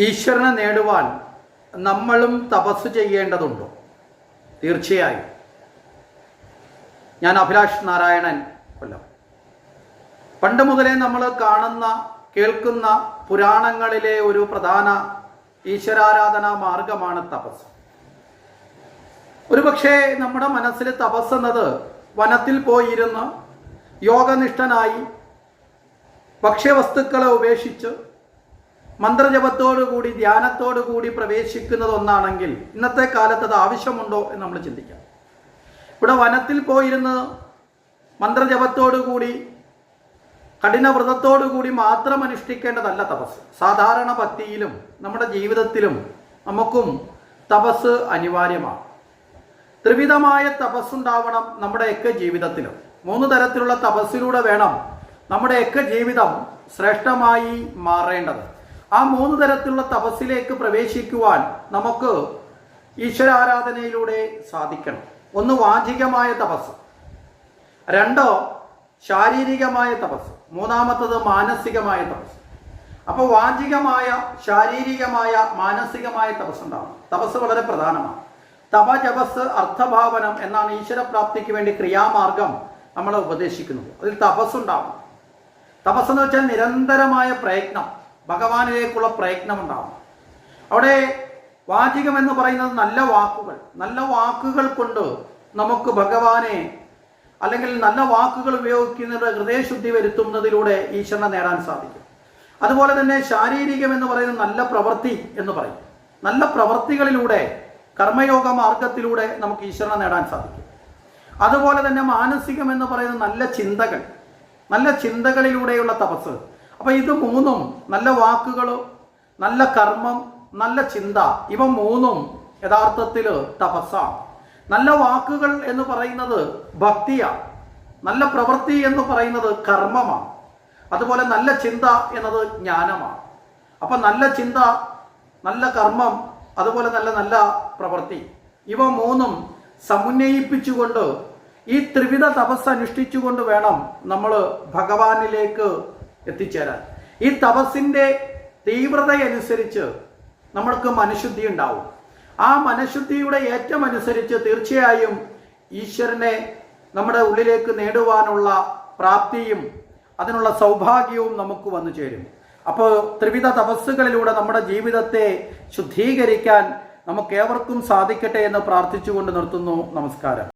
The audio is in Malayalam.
ഈശ്വരനെ നേടുവാൻ നമ്മളും തപസ് ചെയ്യേണ്ടതുണ്ടോ? തീർച്ചയായും. ഞാൻ അഭിലാഷ് നാരായണൻ കൊല്ലം. പണ്ട് മുതലേ നമ്മൾ കാണുന്ന കേൾക്കുന്ന പുരാണങ്ങളിലെ ഒരു പ്രധാന ഈശ്വരാരാധനാ മാർഗമാണ് തപസ്. ഒരുപക്ഷെ നമ്മുടെ മനസ്സിൽ തപസ് എന്നത് വനത്തിൽ പോയിരുന്ന് യോഗനിഷ്ഠനായി ഭക്ഷ്യവസ്തുക്കളെ ഉപേക്ഷിച്ച് മന്ത്രജപത്തോടുകൂടി ധ്യാനത്തോടുകൂടി പ്രവേശിക്കുന്നത് ഒന്നാണെങ്കിൽ ഇന്നത്തെ കാലത്ത് അത് ആവശ്യമുണ്ടോ എന്ന് നമ്മൾ ചിന്തിക്കാം. ഇവിടെ വനത്തിൽ പോയിരുന്ന് മന്ത്രജപത്തോടുകൂടി കഠിനവ്രതത്തോടുകൂടി മാത്രം അനുഷ്ഠിക്കേണ്ടതല്ല തപസ്. സാധാരണ ഭക്തിയിലും നമ്മുടെ ജീവിതത്തിലും നമുക്കും തപസ് അനിവാര്യമാണ്. ത്രിവിധമായ തപസ്സുണ്ടാവണം നമ്മുടെയൊക്കെ ജീവിതത്തിലും. 3 തരത്തിലുള്ള തപസ്സിലൂടെ വേണം നമ്മുടെയൊക്കെ ജീവിതം ശ്രേഷ്ഠമായി മാറേണ്ടത്. ആ 3 തരത്തിലുള്ള തപസ്സിലേക്ക് പ്രവേശിക്കുവാൻ നമുക്ക് ഈശ്വരാരാധനയിലൂടെ സാധിക്കണം. 1 വാചികമായ തപസ്, 2 ശാരീരികമായ തപസ്, 3 മാനസികമായ തപസ്. അപ്പോൾ വാചികമായ, ശാരീരികമായ, മാനസികമായ തപസ് ഉണ്ടാവണം. തപസ് വളരെ പ്രധാനമാണ്. തപജപസ് അർത്ഥഭാവനം എന്നാണ് ഈശ്വരപ്രാപ്തിക്ക് വേണ്ടി ക്രിയാമാർഗം നമ്മൾ ഉപദേശിക്കുന്നത്. അതിൽ തപസ്സുണ്ടാവണം. തപസ് എന്ന് വെച്ചാൽ നിരന്തരമായ പ്രയത്നം, ഭഗവാനിലേക്കുള്ള പ്രയത്നം ഉണ്ടാവണം. അവിടെ വാചികം എന്ന് പറയുന്നത് നല്ല വാക്കുകൾ, നല്ല വാക്കുകൾ കൊണ്ട് നമുക്ക് ഭഗവാനെ, അല്ലെങ്കിൽ നല്ല വാക്കുകൾ ഉപയോഗിക്കുന്നത് ഹൃദയശുദ്ധി വരുത്തുന്നതിലൂടെ ഈശ്വരനെ നേടാൻ സാധിക്കും. അതുപോലെ തന്നെ ശാരീരികം എന്ന് പറയുന്നത് നല്ല പ്രവൃത്തി എന്ന് പറയും. നല്ല പ്രവൃത്തികളിലൂടെ, കർമ്മയോഗ മാർഗത്തിലൂടെ നമുക്ക് ഈശ്വരനെ നേടാൻ സാധിക്കും. അതുപോലെ തന്നെ മാനസികം എന്ന് പറയുന്നത് നല്ല ചിന്തകൾ, നല്ല ചിന്തകളിലൂടെയുള്ള തപസ്. അപ്പൊ ഇത് 3ഉം, നല്ല വാക്കുകൾ, നല്ല കർമ്മം, നല്ല ചിന്ത, ഇവ 3ഉം യഥാർത്ഥത്തിൽ തപസ്സാണ്. നല്ല വാക്കുകൾ എന്ന് പറയുന്നത് ഭക്തിയാണ്. നല്ല പ്രവൃത്തി എന്ന് പറയുന്നത് കർമ്മമാണ്. അതുപോലെ നല്ല ചിന്ത എന്നത് ജ്ഞാനമാണ്. അപ്പൊ നല്ല ചിന്ത, നല്ല കർമ്മം, അതുപോലെ നല്ല പ്രവൃത്തി, ഇവ 3ഉം സമുന്നയിപ്പിച്ചുകൊണ്ട് ഈ ത്രിവിധ തപസ് അനുഷ്ഠിച്ചുകൊണ്ട് വേണം നമ്മൾ ഭഗവാനിലേക്ക് എത്തിച്ചേരാൻ. ഈ തപസ്സിൻ്റെ തീവ്രതയനുസരിച്ച് നമ്മൾക്ക് മനഃശുദ്ധി ഉണ്ടാവും. ആ മനഃശുദ്ധിയുടെ ഏറ്റം അനുസരിച്ച് തീർച്ചയായും ഈശ്വരനെ നമ്മുടെ ഉള്ളിലേക്ക് നേടുവാനുള്ള പ്രാപ്തിയും അതിനുള്ള സൗഭാഗ്യവും നമുക്ക് വന്നു ചേരും. അപ്പോൾ ത്രിവിധ തപസ്സുകളിലൂടെ നമ്മുടെ ജീവിതത്തെ ശുദ്ധീകരിക്കാൻ നമുക്കേവർക്കും സാധിക്കട്ടെ എന്ന് പ്രാർത്ഥിച്ചുകൊണ്ട് നിർത്തുന്നു. നമസ്കാരം.